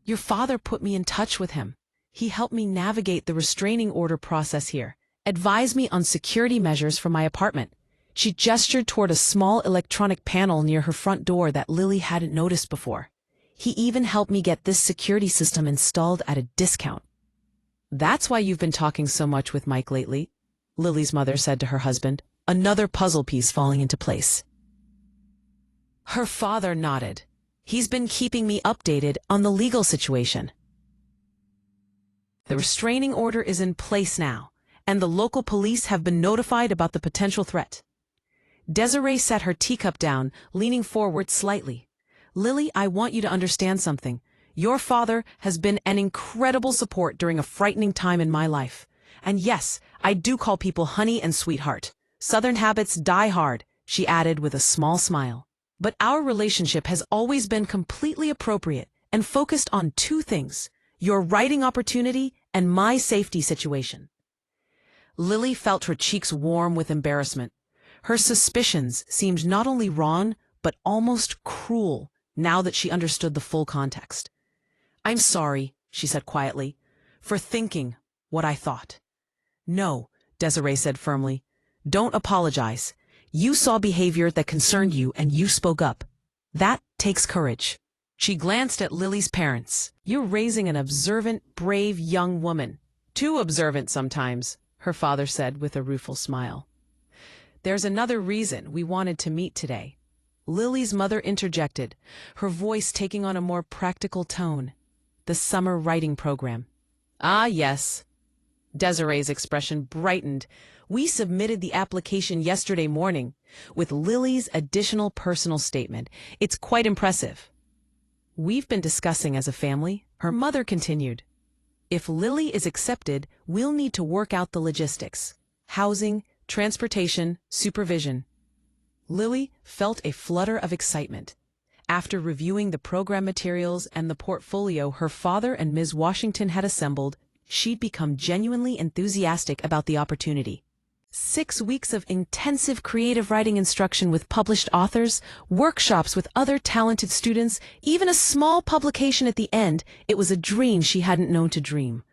Speaker 1: "Your father put me in touch with him. He helped me navigate the restraining order process here, advised me on security measures for my apartment." She gestured toward a small electronic panel near her front door that Lily hadn't noticed before. "He even helped me get this security system installed at a discount." "That's why you've been talking so much with Mike lately," Lily's mother said to her husband, another puzzle piece falling into place. Her father nodded. "He's been keeping me updated on the legal situation. The restraining order is in place now, and the local police have been notified about the potential threat. Desiree set her teacup down, leaning forward slightly. Lily, I want you to understand something. Your father has been an incredible support during a frightening time in my life. And yes, I do call people honey and sweetheart. Southern habits die hard, she added with a small smile. But our relationship has always been completely appropriate and focused on two things: your writing opportunity and my safety situation. Lily felt her cheeks warm with embarrassment. Her suspicions seemed not only wrong, but almost cruel now that she understood the full context. I'm sorry, she said quietly, for thinking what I thought. No, Desiree said firmly. Don't apologize. You saw behavior that concerned you and you spoke up. That takes courage. She glanced at Lily's parents. You're raising an observant, brave young woman. Too observant sometimes, her father said with a rueful smile. There's another reason we wanted to meet today. Lily's mother interjected, her voice taking on a more practical tone. The summer writing program. Ah, yes. Desiree's expression brightened. We submitted the application yesterday morning with Lily's additional personal statement. It's quite impressive. We've been discussing as a family, her mother continued. If Lily is accepted, we'll need to work out the logistics. Housing, transportation, supervision. Lily felt a flutter of excitement. After reviewing the program materials and the portfolio her father and Ms. Washington had assembled, she'd become genuinely enthusiastic about the opportunity. 6 weeks of intensive creative writing instruction with published authors, workshops with other talented students, even a small publication at the end. It was a dream she hadn't known to dream.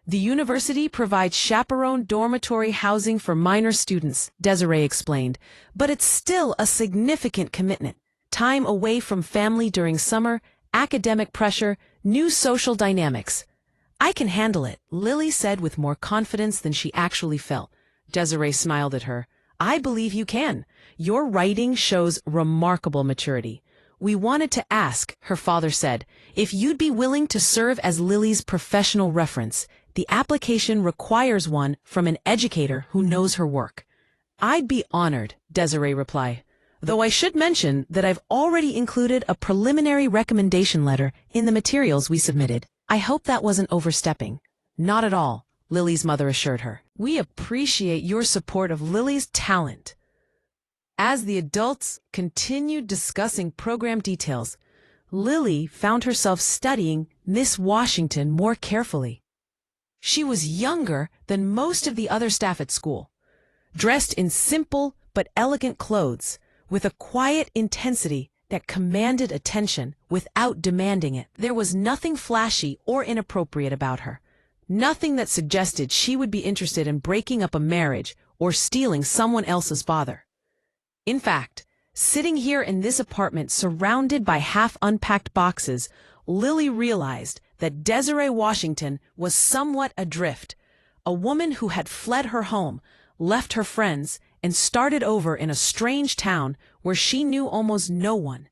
Speaker 1: The university provides chaperoned dormitory housing for minor students, Desiree explained, but it's still a significant commitment. Time away from family during summer, academic pressure, new social dynamics. I can handle it, Lily said with more confidence than she actually felt. Desiree smiled at her. I believe you can. Your writing shows remarkable maturity. We wanted to ask, her father said, if you'd be willing to serve as Lily's professional reference. The application requires one from an educator who knows her work. I'd be honored, Desiree replied, though I should mention that I've already included a preliminary recommendation letter in the materials we submitted. I hope that wasn't overstepping. Not at all, Lily's mother assured her. We appreciate your support of Lily's talent. As the adults continued discussing program details, Lily found herself studying Miss Washington more carefully. She was younger than most of the other staff at school, dressed in simple but elegant clothes, with a quiet intensity that commanded attention without demanding it. There was nothing flashy or inappropriate about her, nothing that suggested she would be interested in breaking up a marriage or stealing someone else's father. In fact, sitting here in this apartment surrounded by half-unpacked boxes, Lily realized that Desiree Washington was somewhat adrift, a woman who had fled her home, left her friends, and started over in a strange town where she knew almost no one.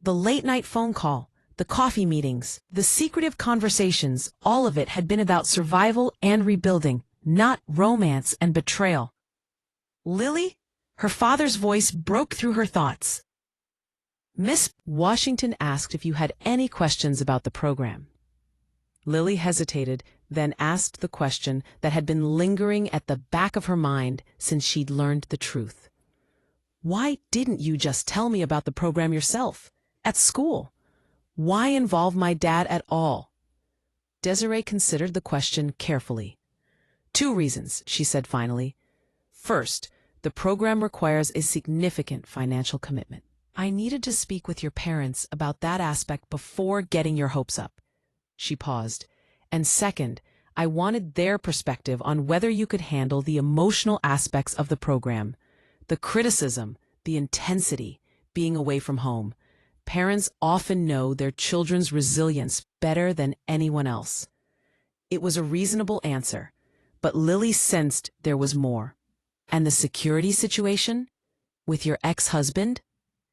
Speaker 1: The late-night phone call, the coffee meetings, the secretive conversations, all of it had been about survival and rebuilding, not romance and betrayal. Lily? Her father's voice broke through her thoughts. Miss Washington asked if you had any questions about the program. Lily hesitated, then asked the question that had been lingering at the back of her mind since she'd learned the truth. Why didn't you just tell me about the program yourself, at school? Why involve my dad at all? Desiree considered the question carefully. 2 reasons, she said finally. First, the program requires a significant financial commitment. I needed to speak with your parents about that aspect before getting your hopes up. She paused. And second, I wanted their perspective on whether you could handle the emotional aspects of the program, the criticism, the intensity, being away from home. Parents often know their children's resilience better than anyone else. It was a reasonable answer, but Lily sensed there was more. And the security situation? With your ex-husband?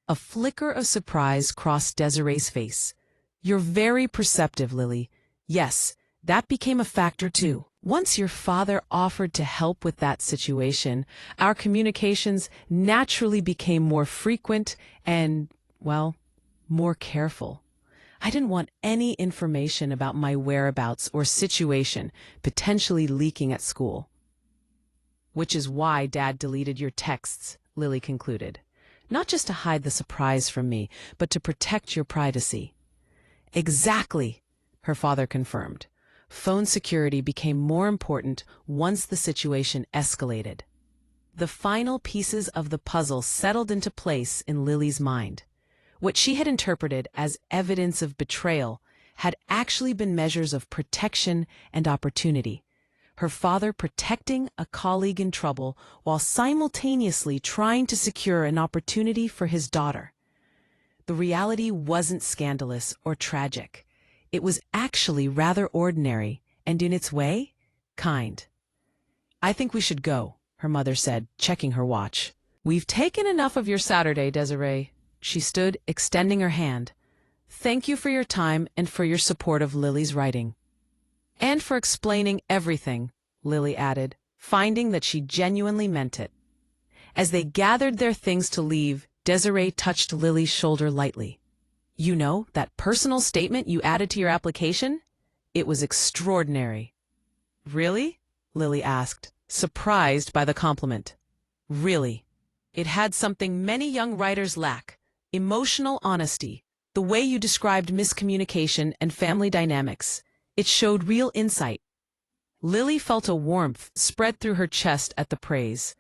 Speaker 1: A flicker of surprise crossed Desiree's face. You're very perceptive, Lily. Yes, that became a factor too. Once your father offered to help with that situation, our communications naturally became more frequent and, well, more careful. I didn't want any information about my whereabouts or situation potentially leaking at school. Which is why Dad deleted your texts, Lily concluded. Not just to hide the surprise from me, but to protect your privacy. Exactly, her father confirmed. Phone security became more important once the situation escalated. The final pieces of the puzzle settled into place in Lily's mind. What she had interpreted as evidence of betrayal had actually been measures of protection and opportunity. Her father protecting a colleague in trouble while simultaneously trying to secure an opportunity for his daughter. The reality wasn't scandalous or tragic. It was actually rather ordinary and, in its way, kind. "I think we should go," her mother said, checking her watch. "We've taken enough of your Saturday, Desiree." She stood, extending her hand. "Thank you for your time and for your support of Lily's writing." "And for explaining everything," Lily added, finding that she genuinely meant it. As they gathered their things to leave, Desiree touched Lily's shoulder lightly. "You know, that personal statement you added to your application? It was extraordinary." "Really?" Lily asked, surprised by the compliment. "Really. It had something many young writers lack. Emotional honesty. The way you described miscommunication and family dynamics. It showed real insight." Lily felt a warmth spread through her chest at the praise.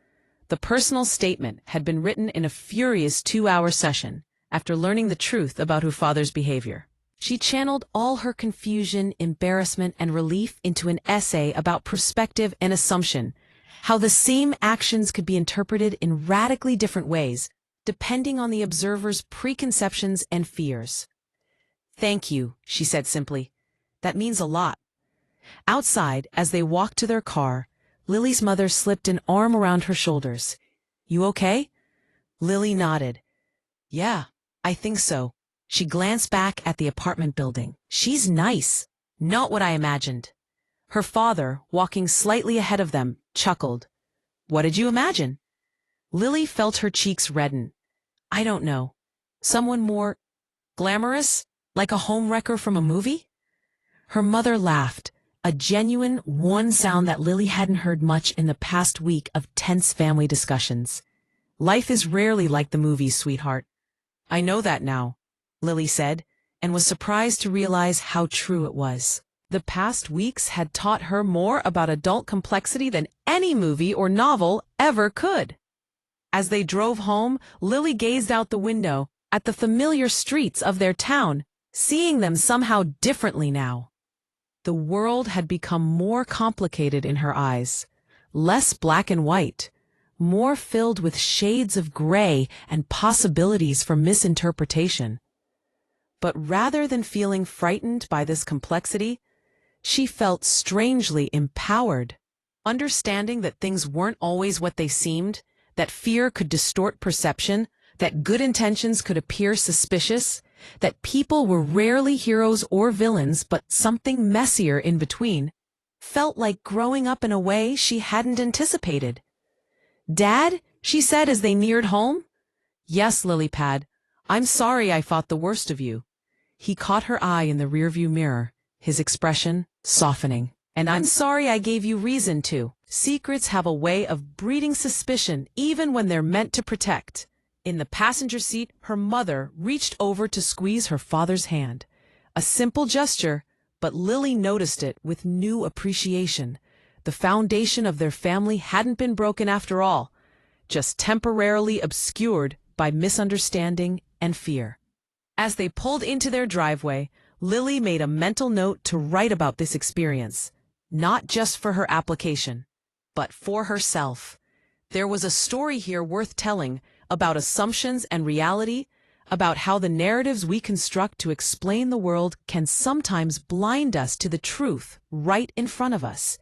Speaker 1: The personal statement had been written in a furious 2-hour session after learning the truth about her father's behavior. She channeled all her confusion, embarrassment, and relief into an essay about perspective and assumption, how the same actions could be interpreted in radically different ways, depending on the observer's preconceptions and fears. "Thank you," she said simply. "That means a lot." Outside, as they walked to their car, Lily's mother slipped an arm around her shoulders. "You okay?" Lily nodded. "Yeah, I think so." She glanced back at the apartment building. "She's nice. Not what I imagined." Her father, walking slightly ahead of them, chuckled. "What did you imagine?" Lily felt her cheeks redden. "I don't know. Someone more glamorous, like a homewrecker from a movie?" Her mother laughed, a genuine, one sound that Lily hadn't heard much in the past week of tense family discussions. "Life is rarely like the movies, sweetheart." "I know that now," Lily said, and was surprised to realize how true it was. The past weeks had taught her more about adult complexity than any movie or novel ever could. As they drove home, Lily gazed out the window at the familiar streets of their town, seeing them somehow differently now. The world had become more complicated in her eyes, less black and white, more filled with shades of gray and possibilities for misinterpretation. But rather than feeling frightened by this complexity, she felt strangely empowered, understanding that things weren't always what they seemed, that fear could distort perception, that good intentions could appear suspicious, that people were rarely heroes or villains, but something messier in between, felt like growing up in a way she hadn't anticipated. "Dad," she said as they neared home. "Yes, Lilypad. I'm sorry I thought the worst of you." He caught her eye in the rearview mirror, his expression softening. "And I'm sorry I gave you reason to." Secrets have a way of breeding suspicion even when they're meant to protect. In the passenger seat, her mother reached over to squeeze her father's hand. A simple gesture, but Lily noticed it with new appreciation. The foundation of their family hadn't been broken after all, just temporarily obscured by misunderstanding and fear. As they pulled into their driveway, Lily made a mental note to write about this experience, not just for her application, but for herself. There was a story here worth telling about assumptions and reality, about how the narratives we construct to explain the world can sometimes blind us to the truth right in front of us.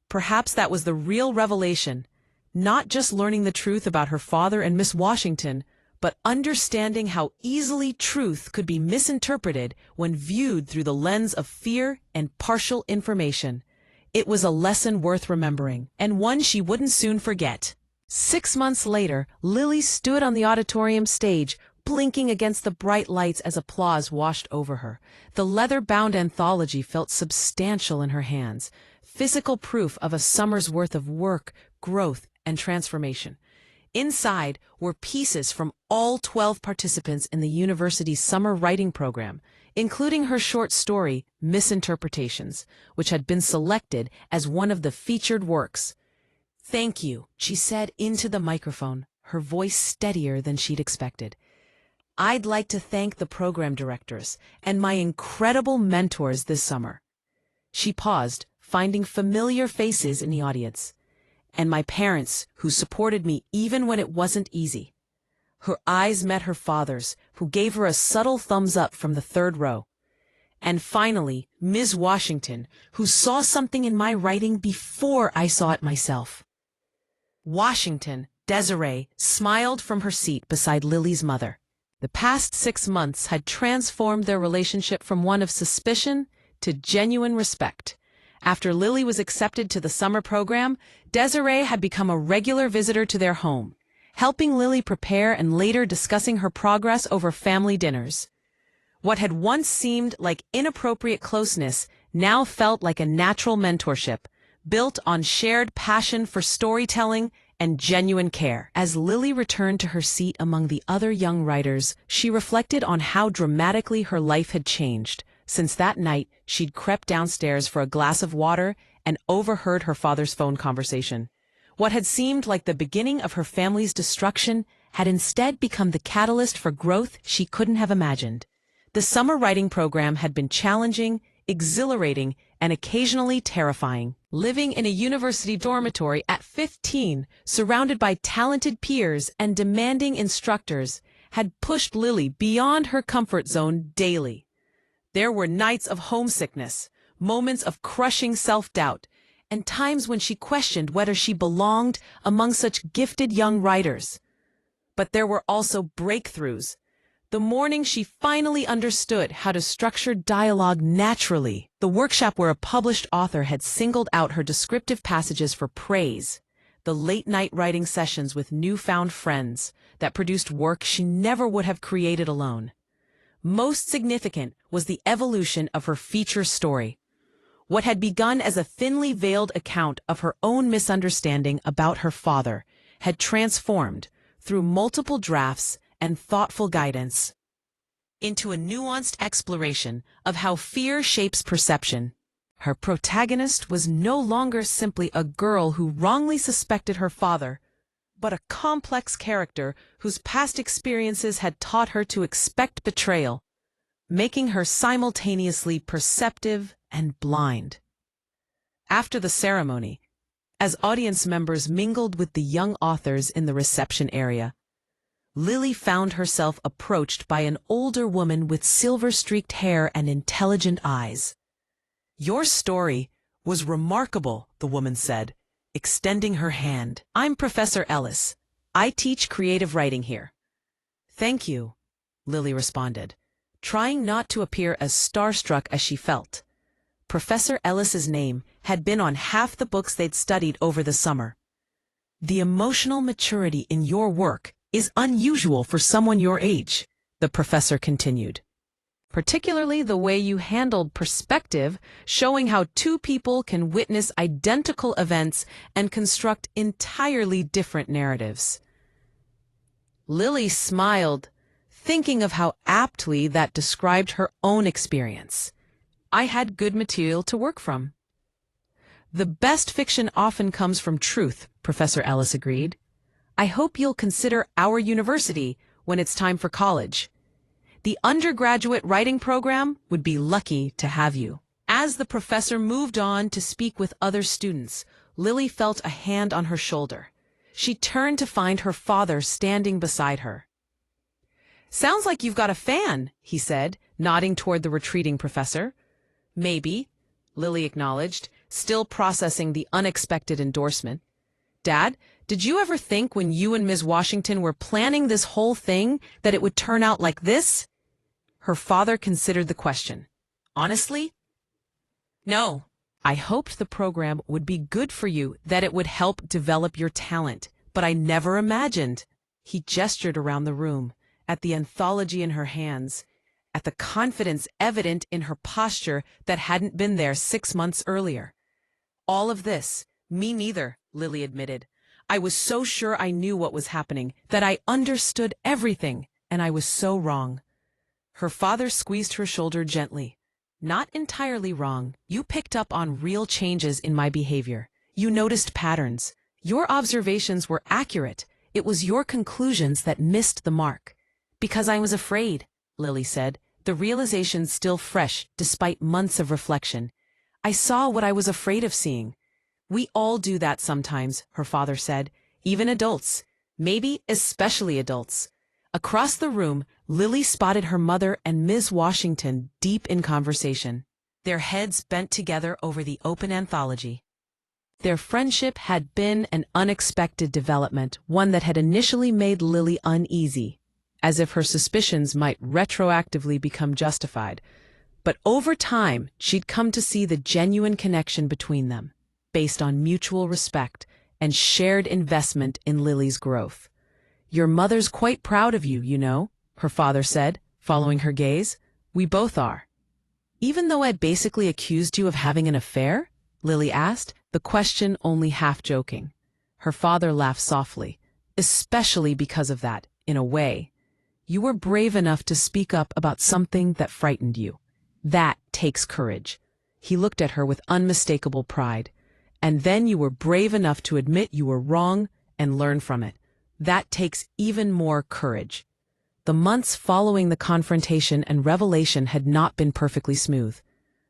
Speaker 1: Perhaps that was the real revelation, not just learning the truth about her father and Miss Washington, but understanding how easily truth could be misinterpreted when viewed through the lens of fear and partial information. It was a lesson worth remembering, and one she wouldn't soon forget. 6 months later, Lily stood on the auditorium stage, blinking against the bright lights as applause washed over her. The leather-bound anthology felt substantial in her hands, physical proof of a summer's worth of work, growth, and transformation. Inside were pieces from all 12 participants in the university's summer writing program, including her short story, Misinterpretations, which had been selected as one of the featured works. "Thank you," she said into the microphone, her voice steadier than she'd expected. "I'd like to thank the program directors and my incredible mentors this summer." She paused, finding familiar faces in the audience. "And my parents, who supported me even when it wasn't easy." Her eyes met her father's, who gave her a subtle thumbs up from the third row. "And finally, Ms. Washington, who saw something in my writing before I saw it myself." Washington, Desiree, smiled from her seat beside Lily's mother. The past 6 months had transformed their relationship from one of suspicion to genuine respect. After Lily was accepted to the summer program, Desiree had become a regular visitor to their home, helping Lily prepare and later discussing her progress over family dinners. What had once seemed like inappropriate closeness now felt like a natural mentorship, built on shared passion for storytelling and genuine care. As Lily returned to her seat among the other young writers, she reflected on how dramatically her life had changed. Since that night, she'd crept downstairs for a glass of water and overheard her father's phone conversation. What had seemed like the beginning of her family's destruction had instead become the catalyst for growth she couldn't have imagined. The summer writing program had been challenging, exhilarating, and occasionally terrifying. Living in a university dormitory at 15, surrounded by talented peers and demanding instructors, had pushed Lily beyond her comfort zone daily. There were nights of homesickness, moments of crushing self-doubt, and times when she questioned whether she belonged among such gifted young writers. But there were also breakthroughs. The morning she finally understood how to structure dialogue naturally, the workshop where a published author had singled out her descriptive passages for praise, the late-night writing sessions with newfound friends that produced work she never would have created alone. Most significant was the evolution of her feature story. What had begun as a thinly veiled account of her own misunderstanding about her father had transformed, through multiple drafts and thoughtful guidance, into a nuanced exploration of how fear shapes perception. Her protagonist was no longer simply a girl who wrongly suspected her father, but a complex character whose past experiences had taught her to expect betrayal, making her simultaneously perceptive and blind. After the ceremony, as audience members mingled with the young authors in the reception area, Lily found herself approached by an older woman with silver-streaked hair and intelligent eyes. "Your story was remarkable," the woman said, extending her hand. "I'm Professor Ellis. I teach creative writing here." "Thank you," Lily responded, trying not to appear as starstruck as she felt. Professor Ellis's name had been on half the books they'd studied over the summer. "The emotional maturity in your work is unusual for someone your age," the professor continued. "Particularly the way you handled perspective, showing how two people can witness identical events and construct entirely different narratives." Lily smiled, thinking of how aptly that described her own experience. "I had good material to work from." "The best fiction often comes from truth," Professor Ellis agreed. "I hope you'll consider our university when it's time for college. The undergraduate writing program would be lucky to have you." As the professor moved on to speak with other students, Lily felt a hand on her shoulder. She turned to find her father standing beside her. "Sounds like you've got a fan," he said, nodding toward the retreating professor. "Maybe," Lily acknowledged, still processing the unexpected endorsement. "Dad, did you ever think when you and Ms. Washington were planning this whole thing that it would turn out like this?" Her father considered the question. "Honestly? No, I hoped the program would be good for you, that it would help develop your talent, but I never imagined." He gestured around the room, at the anthology in her hands, at the confidence evident in her posture that hadn't been there 6 months earlier. "All of this, me neither," Lily admitted. "I was so sure I knew what was happening, that I understood everything, and I was so wrong." Her father squeezed her shoulder gently. "Not entirely wrong. You picked up on real changes in my behavior. You noticed patterns. Your observations were accurate. It was your conclusions that missed the mark." "Because I was afraid," Lily said, the realization still fresh despite months of reflection. "I saw what I was afraid of seeing." "We all do that sometimes," her father said. "Even adults. Maybe especially adults." Across the room, Lily spotted her mother and Ms. Washington deep in conversation, their heads bent together over the open anthology. Their friendship had been an unexpected development, one that had initially made Lily uneasy, as if her suspicions might retroactively become justified. But over time, she'd come to see the genuine connection between them, based on mutual respect and shared investment in Lily's growth. "Your mother's quite proud of you, you know," her father said, following her gaze. "We both are." "Even though I basically accused you of having an affair?" Lily asked, the question only half joking. Her father laughed softly. "Especially because of that, in a way. You were brave enough to speak up about something that frightened you. That takes courage." He looked at her with unmistakable pride. "And then you were brave enough to admit you were wrong and learn from it. That takes even more courage." The months following the confrontation and revelation had not been perfectly smooth.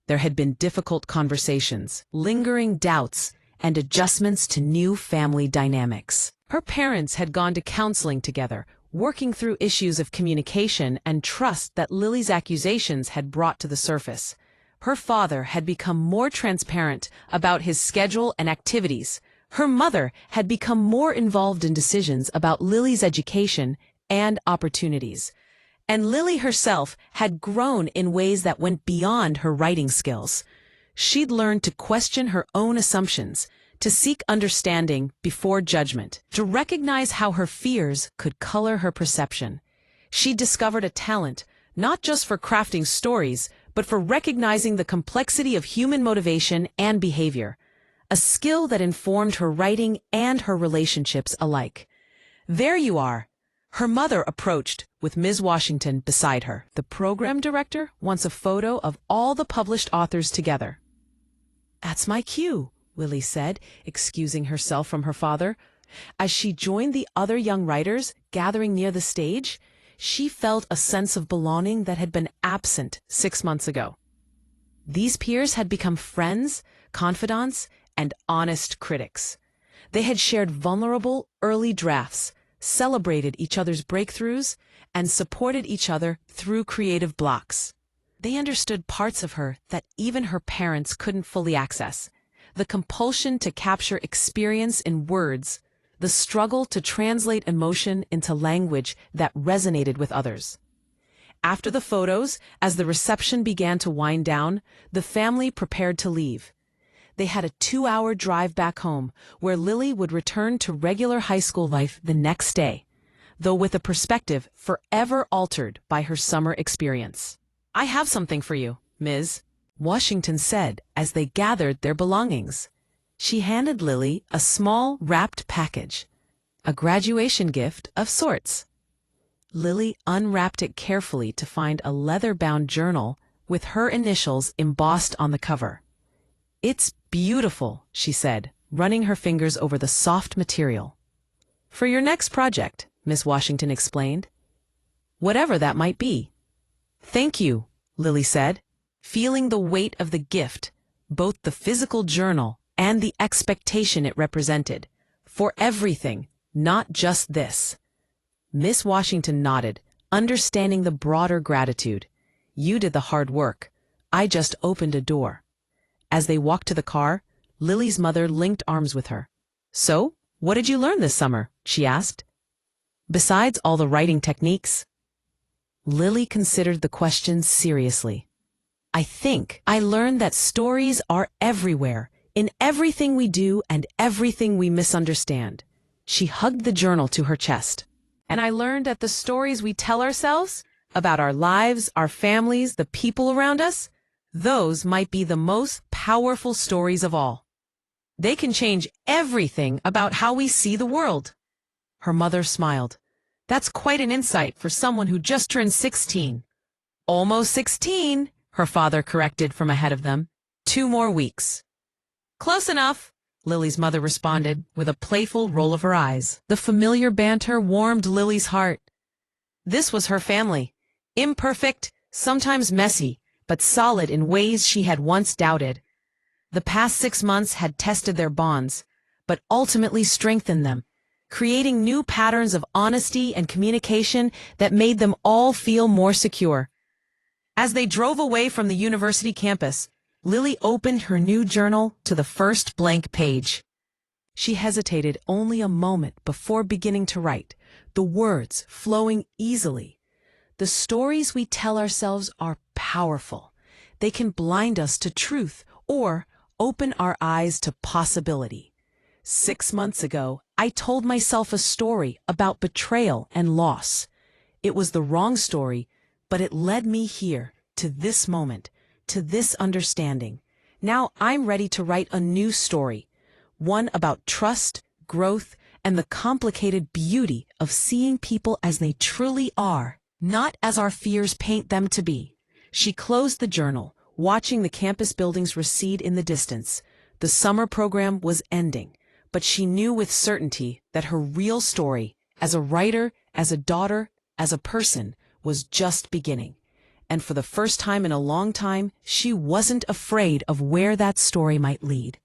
Speaker 1: There had been difficult conversations, lingering doubts, and adjustments to new family dynamics. Her parents had gone to counseling together, working through issues of communication and trust that Lily's accusations had brought to the surface. Her father had become more transparent about his schedule and activities. Her mother had become more involved in decisions about Lily's education and opportunities. And Lily herself had grown in ways that went beyond her writing skills. She'd learned to question her own assumptions, to seek understanding before judgment, to recognize how her fears could color her perception. She discovered a talent, not just for crafting stories, but for recognizing the complexity of human motivation and behavior, a skill that informed her writing and her relationships alike. "There you are." Her mother approached, with Ms. Washington beside her. "The program director wants a photo of all the published authors together." "That's my cue," Lily said, excusing herself from her father. As she joined the other young writers gathering near the stage, she felt a sense of belonging that had been absent 6 months ago. These peers had become friends, confidants, and honest critics. They had shared vulnerable, early drafts, celebrated each other's breakthroughs, and supported each other through creative blocks. They understood parts of her that even her parents couldn't fully access: the compulsion to capture experience in words, the struggle to translate emotion into language that resonated with others. After the photos, as the reception began to wind down, the family prepared to leave. They had a 2-hour drive back home, where Lily would return to regular high school life the next day, though with a perspective forever altered by her summer experience. "I have something for you, Ms. Washington said as they gathered their belongings. She handed Lily a small wrapped package, a graduation gift of sorts. Lily unwrapped it carefully to find a leather-bound journal with her initials embossed on the cover. "It's beautiful," she said, running her fingers over the soft material. "For your next project," Miss Washington explained. "Whatever that might be." "Thank you," Lily said, feeling the weight of the gift, both the physical journal and the expectation it represented. "For everything, not just this." Miss Washington nodded, understanding the broader gratitude. "You did the hard work. I just opened a door." As they walked to the car, Lily's mother linked arms with her. "So, what did you learn this summer?" she asked. "Besides all the writing techniques?" Lily considered the question seriously. I think I learned that stories are everywhere, in everything we do and everything we misunderstand. She hugged the journal to her chest. And I learned that the stories we tell ourselves about our lives, our families, the people around us, those might be the most powerful stories of all. They can change everything about how we see the world. Her mother smiled. That's quite an insight for someone who just turned 16. Almost 16, her father corrected from ahead of them. 2 more weeks. Close enough, Lily's mother responded with a playful roll of her eyes. The familiar banter warmed Lily's heart. This was her family. Imperfect, sometimes messy, but solid in ways she had once doubted. The past 6 months had tested their bonds, but ultimately strengthened them, creating new patterns of honesty and communication that made them all feel more secure. As they drove away from the university campus, Lily opened her new journal to the first blank page. She hesitated only a moment before beginning to write, the words flowing easily. The stories we tell ourselves are powerful. They can blind us to truth or open our eyes to possibility. 6 months ago, I told myself a story about betrayal and loss. It was the wrong story, but it led me here, to this moment, to this understanding. Now I'm ready to write a new story, one about trust, growth, and the complicated beauty of seeing people as they truly are, not as our fears paint them to be. She closed the journal, watching the campus buildings recede in the distance. The summer program was ending, but she knew with certainty that her real story, as a writer, as a daughter, as a person, was just beginning. And for the first time in a long time, she wasn't afraid of where that story might lead.